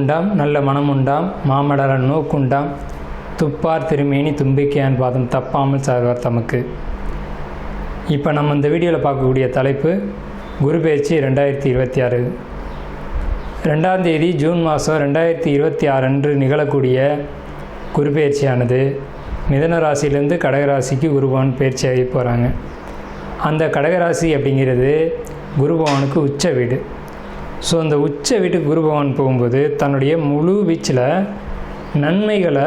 உண்டாம் நல்ல மனம் உண்டாம் மாமலர நோக்குண்டாம் துப்பார் திருமேனி தும்பிக்கையான் பாதம் தப்பாமல் சார்வார் தமக்கு. இப்போ நம்ம இந்த வீடியோவில் பார்க்கக்கூடிய தலைப்பு குரு பெயர்ச்சி 2026. 2ஆம் தேதி ஜூன் மாதம் 2026 அன்று நிகழக்கூடிய குரு பெயர்ச்சியானது மிதன ராசியிலேருந்து கடகராசிக்கு குருபவன் பெயர்ச்சியாகி போகிறாங்க. அந்த கடகராசி அப்படிங்கிறது குருபவனுக்கு உச்ச வீடு. ஸோ அந்த உச்ச வீட்டுக்கு குருபவன் போகும்போது தன்னுடைய முழு வீச்சில் நன்மைகளை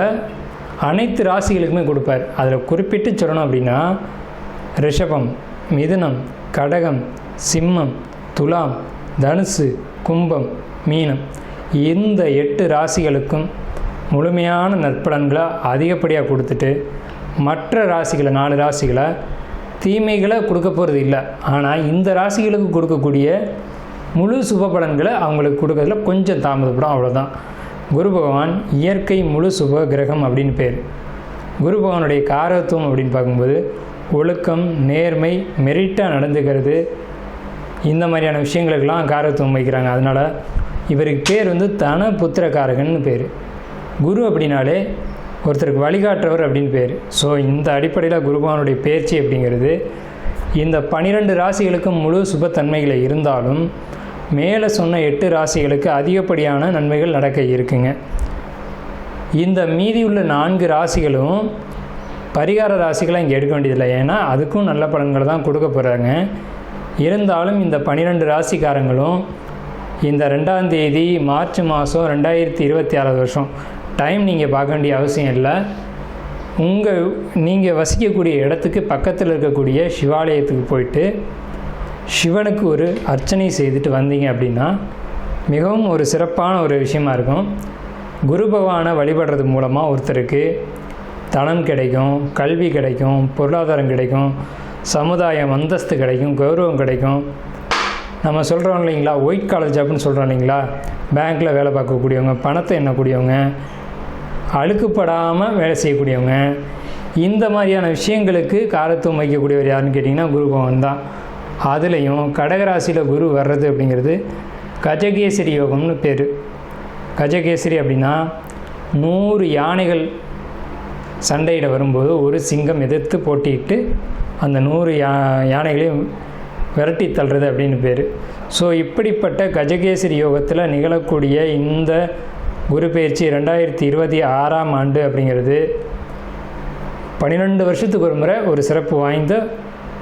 அனைத்து ராசிகளுக்குமே கொடுப்பார். அதில் குறிப்பிட்டு சொல்லணும் அப்படின்னா ரிஷபம், மிதுனம், கடகம், சிம்மம், துலாம், தனுசு, கும்பம், மீனம் இந்த 8 ராசிகளுக்கும் முழுமையான நற்பலன்களை அதிகப்படியாக கொடுத்துட்டு மற்ற ராசிகளை 4 ராசிகளை தீமைகளை கொடுக்க போகிறது இல்லை. ஆனால் இந்த ராசிகளுக்கு கொடுக்கக்கூடிய முழு சுப பலன்களை அவங்களுக்கு கொடுக்கறதுல கொஞ்சம் தாமதப்படும், அவ்வளோதான். குரு பகவான் இயற்கை முழு சுப கிரகம் அப்படின்னு பேர். குரு பகவானுடைய காரகத்துவம் அப்படின்னு பார்க்கும்போது ஒழுக்கம், நேர்மை, மெரிட்டாக நடந்துக்கிறது, இந்த மாதிரியான விஷயங்களுக்கெல்லாம் காரகத்துவம் வைக்கிறாங்க. அதனால் இவருக்கு பேர் தன புத்திரக்காரகன்னு பேர். குரு அப்படின்னாலே ஒருத்தருக்கு வழிகாட்டுறவர் அப்படின்னு பேர். ஸோ இந்த அடிப்படையில் குருபகவானுடைய பெயர்ச்சி அப்படிங்கிறது இந்த 12 ராசிகளுக்கும் முழு சுபத்தன்மைகளை இருந்தாலும் மேலே சொன்ன 8 ராசிகளுக்கு அதிகப்படியான நன்மைகள் நடக்க இருக்குங்க. இந்த மீதி உள்ள 4 ராசிகளும் பரிகார ராசிகளை இங்கே எடுக்க வேண்டியதில்லை, ஏன்னா அதுக்கும் நல்ல பலன்களை தான் கொடுக்க போகிறாங்க. இருந்தாலும் இந்த 12 ராசிக்காரங்களும் இந்த 2ஆம் தேதி மார்ச் மாதம் 2026 வருஷம் டைம் நீங்கள் பார்க்க வேண்டிய அவசியம் இல்லை. நீங்கள் வசிக்கக்கூடிய இடத்துக்கு பக்கத்தில் இருக்கக்கூடிய சிவாலயத்துக்கு போயிட்டு சிவனுக்கு ஒரு அர்ச்சனை செய்துட்டு வந்தீங்க அப்படின்னா மிகவும் ஒரு சிறப்பான ஒரு விஷயமா இருக்கும். குரு பகவானை வழிபடுறது மூலமாக ஒருத்தருக்கு தனம் கிடைக்கும், கல்வி கிடைக்கும், பொருளாதாரம் கிடைக்கும், சமுதாயம் அந்தஸ்து கிடைக்கும், கௌரவம் கிடைக்கும். நம்ம சொல்கிறோம் இல்லைங்களா, ஒயிட் காலர் ஜாப்னு சொல்கிறோம் இல்லைங்களா, பேங்க்கில் வேலை பார்க்கக்கூடியவங்க, பணத்தை எண்ணக்கூடியவங்க, அழுக்குப்படாமல் வேலை செய்யக்கூடியவங்க, இந்த மாதிரியான விஷயங்களுக்கு காரத்துவம் வைக்கக்கூடியவர் யாருன்னு கேட்டிங்கன்னா குரு பகவான் தான். அதுலேயும் கடகராசியில் குரு வர்றது அப்படிங்கிறது கஜகேசரி யோகம்னு பேர். கஜகேசரி அப்படின்னா 100 யானைகள் சண்டையிட வரும்போது ஒரு சிங்கம் எதிர்த்து போட்டிட்டு அந்த 100 யானைகளையும் விரட்டி தள்ளுறது அப்படின்னு பேர். ஸோ இப்படிப்பட்ட கஜகேசரி யோகத்தில் நிகழக்கூடிய இந்த குரு பெயர்ச்சி 2026ஆம் ஆண்டு அப்படிங்கிறது 12 வருஷத்துக்கு ஒரு முறை ஒரு சிறப்பு வாய்ந்த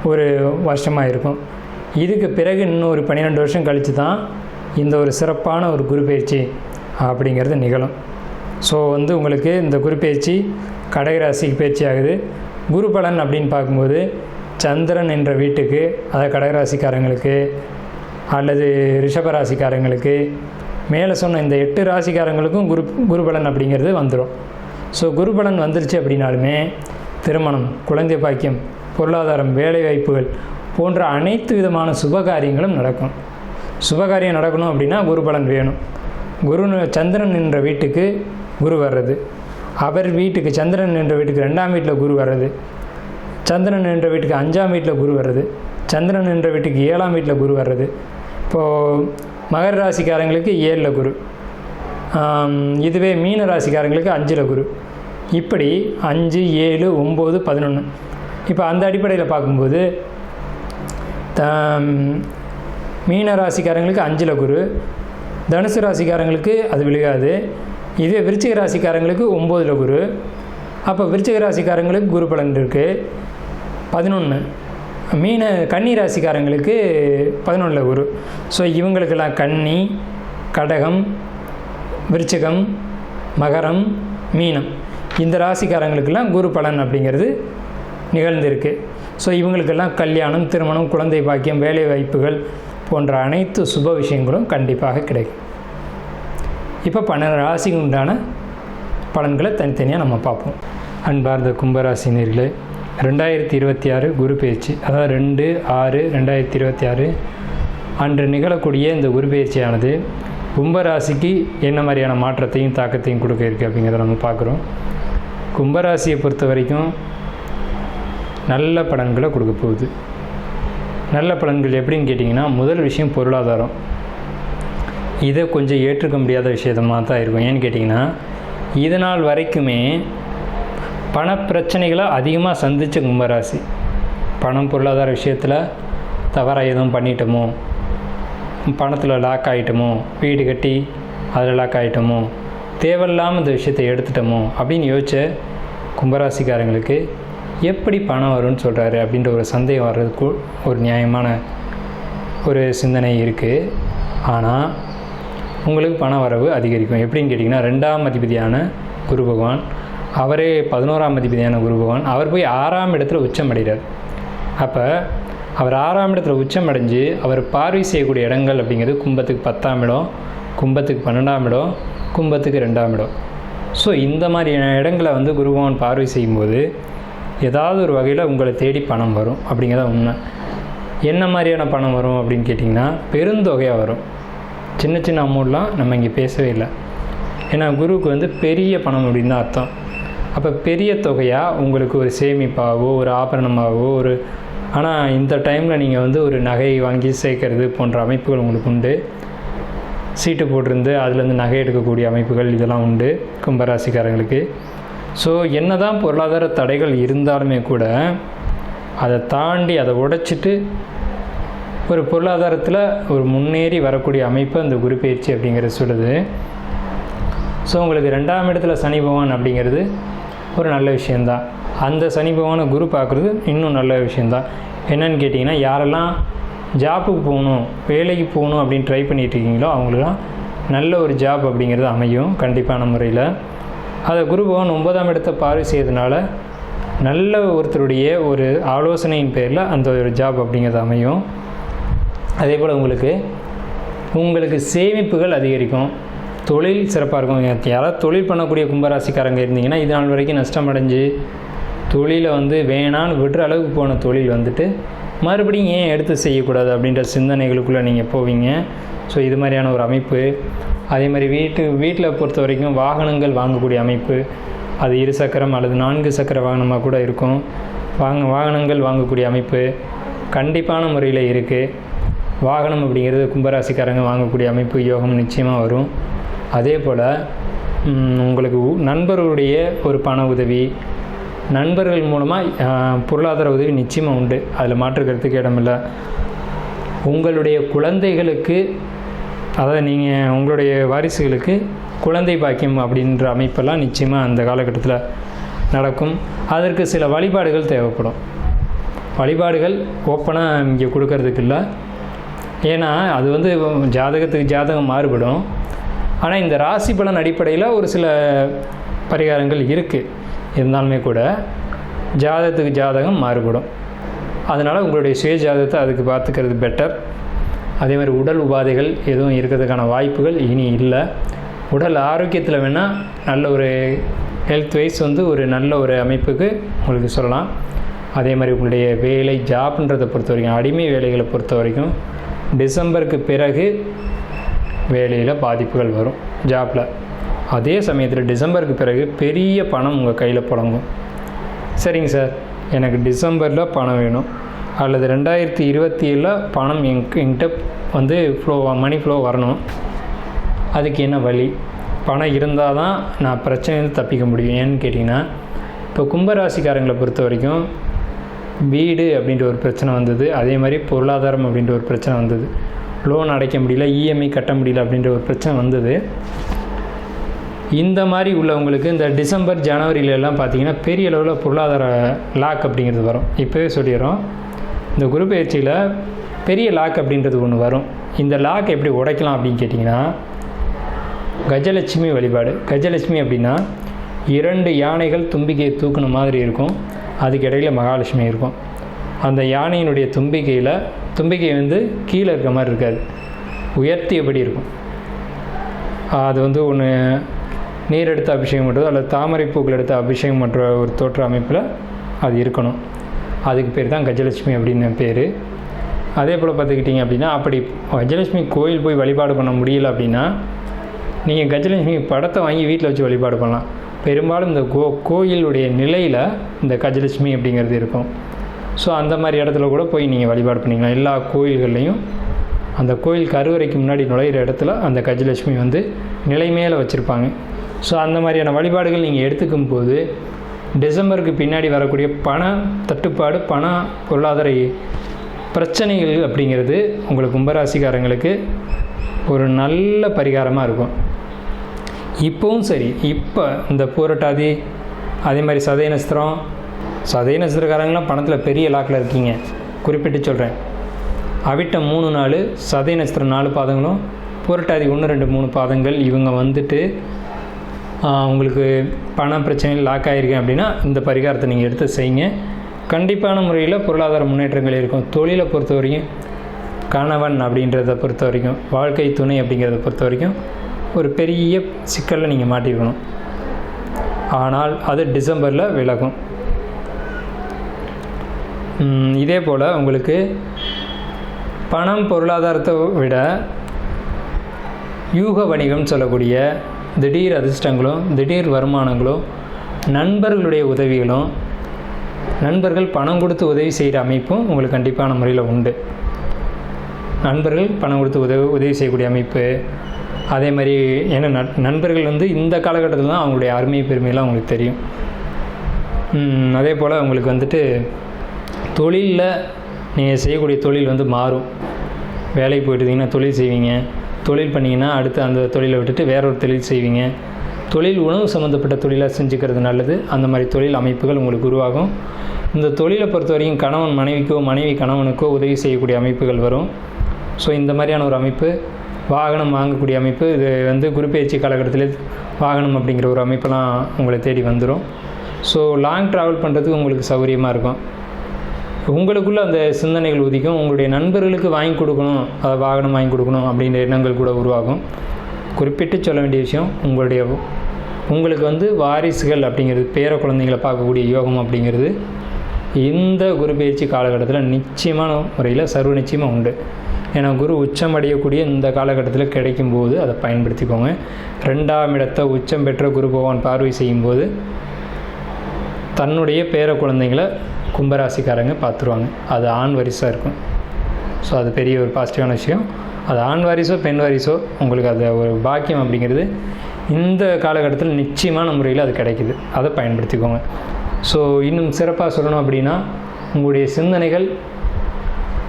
ஒரு வருஷமாக இருக்கும். இதுக்கு பிறகு இன்னும் ஒரு 12 வருஷம் கழித்து தான் இந்த ஒரு சிறப்பான ஒரு குரு பெயர்ச்சி அப்படிங்கிறது நிகழும். ஸோ உங்களுக்கு இந்த குரு பெயர்ச்சி கடகராசிக்கு பயிற்சி ஆகுது. குரு பலன் அப்படின்னு பார்க்கும்போது சந்திரன் என்ற வீட்டுக்கு, அதாவது கடகராசிக்காரங்களுக்கு அல்லது ரிஷபராசிக்காரங்களுக்கு மேலே சொன்ன இந்த 8 ராசிக்காரங்களுக்கும் குரு பலன் அப்படிங்கிறது வந்துடும். ஸோ குரு பலன் வந்துருச்சு அப்படின்னாலுமே திருமணம், குழந்தை பாக்கியம், பொருளாதாரம், வேலை வாய்ப்புகள் போன்ற அனைத்து விதமான சுபகாரியங்களும் நடக்கும். சுபகாரியம் நடக்கணும் அப்படின்னா குரு பலன் வேணும். சந்திரன் என்ற வீட்டுக்கு குரு வர்றது, அவர் வீட்டுக்கு சந்திரன் என்ற வீட்டுக்கு 2ஆம் வீட்டில் குரு வர்றது, சந்திரன் என்ற வீட்டுக்கு 5ஆம் வீட்டில் குரு வர்றது, சந்திரன் என்ற வீட்டுக்கு 7ஆம் வீட்டில் குரு வர்றது. இப்போது மகர ராசிக்காரங்களுக்கு 7ல் குரு, இதுவே மீன ராசிக்காரங்களுக்கு 5ல் குரு, இப்படி 5, 7, 9, 11. இப்போ அந்த அடிப்படையில் பார்க்கும்போது மீன ராசிக்காரங்களுக்கு 5ல் குரு, தனுசு ராசிக்காரங்களுக்கு அது விழுகாது. இதே விருச்சிக ராசிக்காரங்களுக்கு 9ல் குரு. அப்போ விருச்சிக ராசிக்காரங்களுக்கு குரு பலன் இருக்குது 11. கன்னி ராசிக்காரங்களுக்கு 11ல் குரு. ஸோ இவங்களுக்கெல்லாம் கன்னி, கடகம், விருச்சிகம், மகரம், மீனம் இந்த ராசிக்காரங்களுக்கெல்லாம் குரு பலன் அப்படிங்கிறது நிகழ்ந்திருக்கு. ஸோ இவங்களுக்கெல்லாம் கல்யாணம், திருமணம், குழந்தை பாக்கியம், வேலை வாய்ப்புகள் போன்ற அனைத்து சுப விஷயங்களும் கண்டிப்பாக கிடைக்கும். இப்போ 12 ராசிக்கு உண்டான பலன்களை தனித்தனியாக நம்ம பார்ப்போம். அன்பார்ந்த கும்பராசினியர்களே, 2026 குரு பெயர்ச்சி, அதாவது 2/6/2026 அன்று நிகழக்கூடிய இந்த குரு பெயர்ச்சியானது கும்பராசிக்கு என்ன மாதிரியான மாற்றத்தையும் தாக்கத்தையும் கொடுக்க இருக்குது அப்படிங்கிறத நம்ம பார்க்குறோம். கும்பராசியை பொறுத்த வரைக்கும் நல்ல பலன்களை கொடுக்க போகுது. நல்ல பலன்கள் எப்படின்னு கேட்டிங்கன்னா, முதல் விஷயம் பொருளாதாரம். இதை கொஞ்சம் ஏற்றுக்க முடியாத விஷயமாக தான் இருக்கும். ஏன்னு கேட்டிங்கன்னா, இது நாள் வரைக்குமே பணப்பிரச்சனைகளை அதிகமாக சந்தித்த கும்பராசி. பணம் பொருளாதார விஷயத்தில் தவறாக எதுவும் பண்ணிட்டோமோ, பணத்தில் லாக் ஆகிட்டோமோ, வீடு கட்டி அதில் லாக் ஆகிட்டோமோ, தேவையில்லாமல் இந்த விஷயத்தை எடுத்துட்டோமோ அப்படின்னு யோசித்த கும்பராசிக்காரங்களுக்கு எப்படி பணம் வரும்னு சொல்கிறாரு அப்படின்ற ஒரு சந்தேகம் வர்றதுக்கு ஒரு நியாயமான ஒரு சிந்தனை இருக்குது. ஆனால் உங்களுக்கு பண வரவு அதிகரிக்கும். எப்படின்னு கேட்டிங்கன்னா, 2ஆம் அதிபதியான குரு பகவான், அவரே 11ஆம் அதிபதியான குரு பகவான், அவர் போய் 6ஆம் இடத்துல உச்சம் அடைகிறார். அப்போ அவர் 6ஆம் இடத்துல உச்சம் அடைஞ்சு அவர் பார்வை செய்யக்கூடிய இடங்கள் அப்படிங்கிறது கும்பத்துக்கு 10ஆம் இடம், கும்பத்துக்கு 12ஆம் இடம், கும்பத்துக்கு 2ஆம் இடம். ஸோ இந்த மாதிரியான இடங்களை வந்து குரு பகவான் பார்வை செய்யும்போது ஏதாவது ஒரு வகையில் உங்களை தேடி பணம் வரும் அப்படிங்கிறத உண்மை. என்ன மாதிரியான பணம் வரும் அப்படின்னு கேட்டிங்கன்னா, பெருந்தொகையாக வரும். சின்ன சின்ன அமௌண்ட்லாம் நம்ம இங்கே பேசவே இல்லை. ஏன்னா குருவுக்கு வந்து பெரிய பணம் அப்படின்னு தான் அர்த்தம். அப்போ பெரிய தொகையாக உங்களுக்கு ஒரு சேமிப்பாகவோ ஒரு ஆபரணமாகவோ ஆனால் இந்த டைமில் நீங்கள் வந்து ஒரு நகை வாங்கி சேர்க்கறது போன்ற அமைப்புகள் உங்களுக்கு உண்டு. சீட்டு போட்டிருந்து அதுலேருந்து நகை எடுக்கக்கூடிய அமைப்புகள் இதெல்லாம் உண்டு கும்பராசிக்காரங்களுக்கு. ஸோ என்ன தான் பொருளாதார தடைகள் இருந்தாலுமே கூட அதை தாண்டி அதை உடைச்சிட்டு ஒரு பொருளாதாரத்தில் ஒரு முன்னேறி வரக்கூடிய அமைப்பு அந்த குரு பயிற்சி அப்படிங்கிறது சொல்லுது. ஸோ உங்களுக்கு 2ஆம் இடத்துல சனி பகவான் அப்படிங்கிறது ஒரு நல்ல விஷயந்தான். அந்த சனி பகவானை குரு பார்க்குறது இன்னும் நல்ல விஷயந்தான். என்னன்னு கேட்டிங்கன்னா, யாரெல்லாம் ஜாப்புக்கு போகணும், வேலைக்கு போகணும் அப்படின்னு ட்ரை பண்ணிகிட்ருக்கீங்களோ அவங்களுக்குலாம் நல்ல ஒரு ஜாப் அப்படிங்கிறது அமையும் கண்டிப்பான முறையில். அதை குரு பகவான் 9ஆம் இடத்தை பார்வை செய்யறதுனால நல்ல ஒருத்தருடைய ஒரு ஆலோசனையின் பேரில் அந்த ஒரு ஜாப் அப்படிங்கிறது அமையும். அதே போல் உங்களுக்கு சேமிப்புகள் அதிகரிக்கும், தொழில் சிறப்பாக இருக்கும். யாராவது தொழில் பண்ணக்கூடிய கும்பராசிக்காரங்க இருந்தீங்கன்னா, இது நாள் வரைக்கும் நஷ்டம் அடைஞ்சு தொழிலை வந்து வேணான்னு விடுற அளவுக்கு போன தொழில் வந்துட்டு மறுபடியும் ஏன் எடுத்து செய்யக்கூடாது அப்படின்ற சிந்தனைகளுக்குள்ளே நீங்கள் போவீங்க. ஸோ இது மாதிரியான ஒரு அமைப்பு. அதே மாதிரி வீட்டில் பொறுத்த வரைக்கும் வாகனங்கள் வாங்கக்கூடிய அமைப்பு, அது 2 சக்கரம் அல்லது 4 சக்கர வாகனமாக கூட இருக்கும். வாகனங்கள் வாங்கக்கூடிய அமைப்பு கண்டிப்பான முறையில் இருக்குது. வாகனம் அப்படிங்கிறது கும்பராசிக்காரங்க வாங்கக்கூடிய அமைப்பு யோகம் நிச்சயமாக வரும். அதே போல் உங்களுக்கு நண்பர்களுடைய ஒரு பண உதவி, நண்பர்கள் மூலமாக பொருளாதார உதவி நிச்சயமாக உண்டு, அதில் மாற்றுக்கிறதுக்கு இடமில்லை. உங்களுடைய குழந்தைகளுக்கு, அதாவது நீங்கள் உங்களுடைய வாரிசுகளுக்கு குழந்தை பாக்கியம் அப்படின்ற அமைப்பெல்லாம் நிச்சயமாக அந்த காலகட்டத்தில் நடக்கும். அதற்கு சில வழிபாடுகள் தேவைப்படும். வழிபாடுகள் ஓப்பனாக இங்கே கொடுக்கறதுக்கு இல்லை, ஏன்னா அது வந்து ஜாதகத்துக்கு ஜாதகம் மாறுபடும். ஆனால் இந்த ராசி பலன் அடிப்படையில் ஒரு சில பரிகாரங்கள் இருக்குது. இருந்தாலுமே கூட ஜாதகத்துக்கு ஜாதகம் மாறுபடும். அதனால் உங்களுடைய சுய ஜாதகத்தை அதுக்கு பார்த்துக்கிறது பெட்டர். அதே மாதிரி உடல் உபாதைகள் எதுவும் இருக்கிறதுக்கான வாய்ப்புகள் இனி இல்லை. உடல் ஆரோக்கியத்தில் வேணால் நல்ல ஒரு ஹெல்த் வைஸ் வந்து ஒரு நல்ல ஒரு அமைப்புக்கு உங்களுக்கு சொல்லலாம். அதே மாதிரி உங்களுடைய வேலை ஜாப்ன்றதை பொறுத்த வரைக்கும், அடிமை வேலைகளை பொறுத்த வரைக்கும் டிசம்பருக்கு பிறகு வேலையில் பாதிப்புகள் வரும் ஜாப்பில். அதே சமயத்தில் டிசம்பருக்கு பிறகு பெரிய பணம் உங்கள் கையில் புழங்கும். சரிங்க சார், எனக்கு டிசம்பரில் பணம் வேணும் அல்லது 2027 பணம் என்கிட்ட வந்து மணி ஃப்ளோ வரணும், அதுக்கு என்ன வழி? பணம் இருந்தால் தான் நான் பிரச்சனையிலேருந்து தப்பிக்க முடியும். ஏன்னு கேட்டிங்கன்னா, இப்போ கும்பராசிக்காரங்களை பொறுத்த வரைக்கும் வீடு அப்படின்ற ஒரு பிரச்சனை வந்தது. அதே மாதிரி பொருளாதாரம் அப்படின்ற ஒரு பிரச்சனை வந்தது. லோன் அடைக்க முடியல, இஎம்ஐ கட்ட முடியல அப்படின்ற ஒரு பிரச்சனை வந்தது. இந்த மாதிரி உள்ளவங்களுக்கு இந்த டிசம்பர் ஜனவரியிலெல்லாம் பார்த்திங்கன்னா பெரிய அளவில் பொருளாதார லாக் அப்படிங்கிறது வரும். இப்போவே சொல்லிடுறோம், இந்த குரு பயிற்சியில் பெரிய லாக் அப்படின்றது ஒன்று வரும். இந்த லாக் எப்படி உடைக்கலாம் அப்படின்னு கேட்டிங்கன்னா, கஜலட்சுமி வழிபாடு. கஜலட்சுமி அப்படின்னா 2 யானைகள் தும்பிக்கையை தூக்குன மாதிரி இருக்கும், அதுக்கு இடையில் மகாலட்சுமி இருக்கும். அந்த யானையினுடைய தும்பிக்கை வந்து கீழே இருக்க மாதிரி இருக்காது, உயர்த்தி எப்படி இருக்கும். அது வந்து ஒன்று நீர் எடுத்து அபிஷேகம் பண்ணுறது அல்லது தாமரை பூக்கள் எடுத்து அபிஷேகம் பண்ணுற ஒரு தோற்ற அமைப்பில் அது இருக்கணும். அதுக்கு பேர் தான் கஜலட்சுமி அப்படின்னு பேர். அதே போல் பார்த்துக்கிட்டிங்க அப்படின்னா, அப்படி கஜலட்சுமி கோயில் போய் வழிபாடு பண்ண முடியல அப்படின்னா நீங்கள் கஜலட்சுமி படத்தை வாங்கி வீட்டில் வச்சு வழிபாடு பண்ணலாம். பெரும்பாலும் இந்த கோயிலுடைய நிலையில் இந்த கஜலட்சுமி அப்படிங்கிறது இருக்கும். ஸோ அந்த மாதிரி இடத்துல கூட போய் நீங்கள் வழிபாடு பண்ணிக்கலாம். எல்லா கோயில்கள்லேயும் அந்த கோயில் கருவறைக்கு முன்னாடி நுழையிற இடத்துல அந்த கஜலட்சுமி வந்து நிலை மேலே வச்சுருப்பாங்க. ஸோ அந்த மாதிரியான வழிபாடுகள் நீங்கள் எடுத்துக்கும் போது டிசம்பருக்கு பின்னாடி வரக்கூடிய பண தட்டுப்பாடு, பண பொருளாதார பிரச்சனைகள் அப்படிங்கிறது உங்களுக்கு கும்பராசிக்காரங்களுக்கு ஒரு நல்ல பரிகாரமாக இருக்கும். இப்போவும் சரி, இப்போ இந்த பூரட்டாதி அதே மாதிரி சதய நட்சத்திரக்காரங்களாம் பணத்தில் பெரிய லாக்கில் இருக்கீங்க. குறிப்பிட்டு சொல்கிறேன், அவிட்டம் 3 நாள், சதய நட்சத்திரம் 4 பாதங்களும், பூரட்டாதி 1, 2, 3 பாதங்கள் இவங்க வந்துட்டு உங்களுக்கு பண பிரச்சனைகள் லாக் ஆகிருக்கேன் அப்படின்னா இந்த பரிகாரத்தை நீங்கள் எடுத்து செய்யுங்க. கண்டிப்பான முறையில் பொருளாதார முன்னேற்றங்கள் இருக்கும். தொழிலை பொறுத்த வரைக்கும், கணவன் அப்படின்றத பொறுத்த வரைக்கும், வாழ்க்கை துணை அப்படிங்கிறத பொறுத்த வரைக்கும் ஒரு பெரிய சிக்கலில் நீங்கள் மாட்டிருக்கணும். ஆனால் அது டிசம்பரில் விலகும். இதே போல் உங்களுக்கு பணம் பொருளாதாரத்தை விட யூக வணிகம் சொல்லக்கூடிய திடீர் அதிர்ஷ்டங்களும் திடீர் வருமானங்களும் நண்பர்களுடைய உதவிகளும், நண்பர்கள் பணம் கொடுத்து உதவி செய்கிற அமைப்பும் உங்களுக்கு கண்டிப்பான முறையில் உண்டு. நண்பர்கள் பணம் கொடுத்து உதவி செய்யக்கூடிய அமைப்பு, அதே மாதிரி ஏன்னா நண்பர்கள் வந்து இந்த காலகட்டத்தில் தான் அவங்களுடைய அருமை பெருமையெல்லாம் அவங்களுக்கு தெரியும். அதே போல் உங்களுக்கு வந்துட்டு தொழிலில் நீங்கள் செய்யக்கூடிய தொழில் வந்து மாறும். வேலைக்கு போயிட்டுருந்தீங்கன்னா தொழில் செய்வீங்க, தொழில் பண்ணிங்கன்னா அடுத்து அந்த தொழிலை விட்டுட்டு வேறொரு தொழில் செய்வீங்க. தொழில் உணவு சம்மந்தப்பட்ட தொழிலாக செஞ்சுக்கிறது நல்லது. அந்த மாதிரி தொழில் அமைப்புகள் உங்களுக்கு உருவாகும். இந்த தொழிலை பொறுத்த வரைக்கும் கணவன் மனைவிக்கோ, மனைவி கணவனுக்கோ உதவி செய்யக்கூடிய அமைப்புகள் வரும். ஸோ இந்த மாதிரியான ஒரு அமைப்பு, வாகனம் வாங்கக்கூடிய அமைப்பு, இது வந்து குரு பெயர்ச்சி காலகட்டத்தில் வாகனம் அப்படிங்கிற ஒரு அமைப்பெல்லாம் உங்களை தேடி வந்துடும். ஸோ லாங் ட்ராவல் பண்ணுறதுக்கு உங்களுக்கு சௌகரியமாக இருக்கும். உங்களுக்குள்ளே அந்த சிந்தனைகள் உதிக்கும். உங்களுடைய நண்பர்களுக்கு வாங்கி கொடுக்கணும், அதை வாகனம் வாங்கி கொடுக்கணும் அப்படின்ற எண்ணங்கள் கூட உருவாகும். குறிப்பிட்டு சொல்ல வேண்டிய விஷயம், உங்களுக்கு வந்து வாரிசுகள் அப்படிங்கிறது, பேர குழந்தைங்களை பார்க்கக்கூடிய யோகம் அப்படிங்கிறது இந்த குரு பெயர்ச்சி காலகட்டத்தில் நிச்சயமான முறையில் சர்வ நிச்சயமாக உண்டு. ஏன்னா குரு உச்சம் அடையக்கூடிய இந்த காலகட்டத்தில் கிடைக்கும்போது அதை பயன்படுத்திக்கோங்க. 2ஆம் இடத்தை உச்சம் பெற்ற குரு பகவான் பார்வை செய்யும்போது தன்னுடைய பேர குழந்தைங்களை கும்பராசிக்காரங்க பார்த்துருவாங்க. அது ஆண் வாரிசாக இருக்கும். ஸோ அது பெரிய ஒரு பாசிட்டிவான விஷயம். அது ஆண் வாரிசோ பெண் வாரிசோ உங்களுக்கு அது ஒரு பாக்கியம் அப்படிங்கிறது இந்த காலகட்டத்தில் நிச்சயமான முறையில் அது கிடைக்குது. அதை பயன்படுத்திக்கோங்க. ஸோ இன்னும் சிறப்பாக சொல்லணும் அப்படின்னா, உங்களுடைய சிந்தனைகள்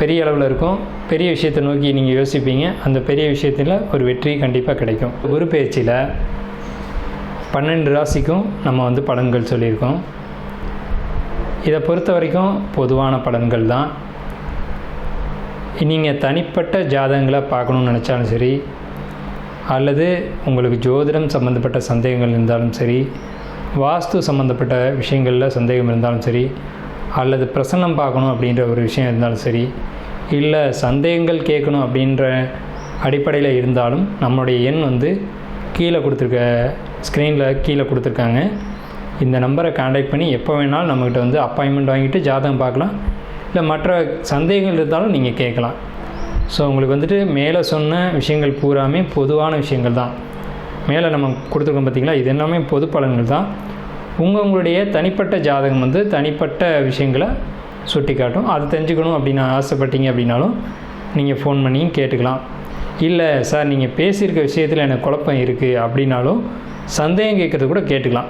பெரிய அளவில் இருக்கும். பெரிய விஷயத்தை நோக்கி நீங்கள் யோசிப்பீங்க. அந்த பெரிய விஷயத்தில் ஒரு வெற்றி கண்டிப்பாக கிடைக்கும். குரு பெயர்ச்சியில் 12 ராசிக்கும் நம்ம வந்து பலன்கள் சொல்லியிருக்கோம். இதை பொறுத்த வரைக்கும் பொதுவான பலன்கள் தான். நீங்கள் தனிப்பட்ட ஜாதகங்களை பார்க்கணுன்னு நினச்சாலும் சரி, அல்லது உங்களுக்கு ஜோதிடம் சம்மந்தப்பட்ட சந்தேகங்கள் இருந்தாலும் சரி, வாஸ்து சம்மந்தப்பட்ட விஷயங்களில் சந்தேகம் இருந்தாலும் சரி, அல்லது பிரசன்னம் பார்க்கணும் அப்படின்ற ஒரு விஷயம் இருந்தாலும் சரி, இல்லை சந்தேகங்கள் கேட்கணும் அப்படின்ற அடிப்படையில் இருந்தாலும் நம்மளுடைய எண் வந்து கீழே கொடுத்துருக்க ஸ்க்ரீனில் கீழே கொடுத்துருக்காங்க. இந்த நம்பரை கான்டாக்ட் பண்ணி எப்போ வேணாலும் நம்மக்கிட்ட வந்து அப்பாயின்மெண்ட் வாங்கிட்டு ஜாதகம் பார்க்கலாம். இல்லை மற்ற சந்தேகங்கள் இருந்தாலும் நீங்கள் கேட்கலாம். ஸோ உங்களுக்கு வந்துட்டு மேலே சொன்ன விஷயங்கள் பூராமே பொதுவான விஷயங்கள் தான். மேலே நம்ம கொடுத்துருக்கோம் பார்த்திங்களா, இது எல்லாமே பொது பலன்கள் தான். உங்களுடைய தனிப்பட்ட ஜாதகம் வந்து தனிப்பட்ட விஷயங்களை சுட்டி காட்டும். அது தெரிஞ்சுக்கணும் அப்படின்னு ஆசைப்பட்டீங்க அப்படின்னாலும் நீங்கள் ஃபோன் பண்ணி கேட்டுக்கலாம். இல்லை சார் நீங்கள் பேசியிருக்க விஷயத்தில் எனக்கு குழப்பம் இருக்குது அப்படின்னாலும் சந்தேகம் கேட்குறது கூட கேட்டுக்கலாம்.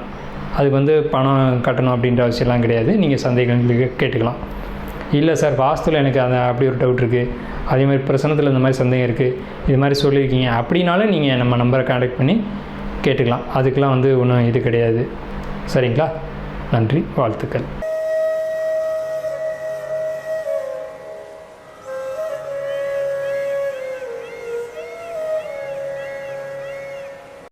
அதுக்கு வந்து பணம் கட்டணும் அப்படின்ற அவசியம்லாம் கிடையாது. நீங்கள் சந்தேகங்களுக்கு கேட்டுக்கலாம். இல்லை சார் வாஸ்துவில் எனக்கு அந்த அப்படி ஒரு டவுட் இருக்குது, அதேமாதிரி பிரசனத்தில் இந்த மாதிரி சந்தேகம் இருக்குது, இது மாதிரி சொல்லியிருக்கீங்க அப்படின்னாலும் நீங்கள் நம்ம நம்பரை கான்டாக்ட் பண்ணி கேட்டுக்கலாம். அதுக்கெலாம் வந்து ஒன்றும் இது கிடையாது. சரிங்களா? நன்றி, வாழ்த்துக்கள்.